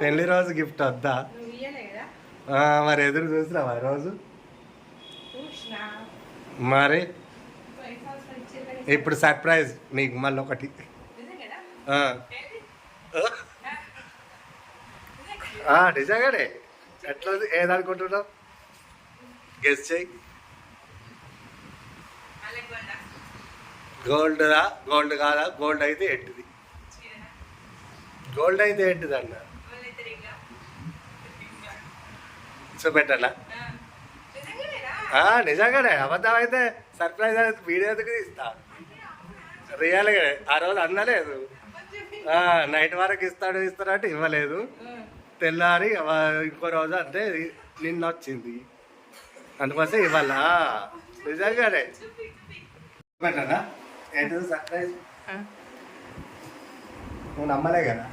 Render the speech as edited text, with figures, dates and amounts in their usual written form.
పెళ్లి రోజు గిఫ్ట్ వద్దా? మరి ఎదురు చూసినావా రోజు? మరి ఇప్పుడు సర్ప్రైజ్ నీకు మళ్ళీ ఒకటి. నిజంగానే ఎట్లా ఏదనుకుంటున్నావు? గెస్ చెయ్యి. గోల్డ్దా? గోల్డ్ కాదా? గోల్డ్ అయితే ఏంటిది? గోల్డ్ అయితే ఏంటిది అన్న చూపెట్టాలా? నిజంగానే. అబద్ధం అయితే సర్ప్రైజ్ అయితే వీడియో ఎందుకు ఇస్తా? రియల్గా ఆ రోజు అందలేదు. నైట్ వరకు ఇస్తాడంటే ఇవ్వలేదు. తెల్లారి ఇంకో రోజు అంటే నిన్న వచ్చింది, అందుకోసం ఇవ్వాలా? నిజంగానే పెట్టాలా? ఏంటి సర్ప్రైజ్? నువ్వు నమ్మలే కదా?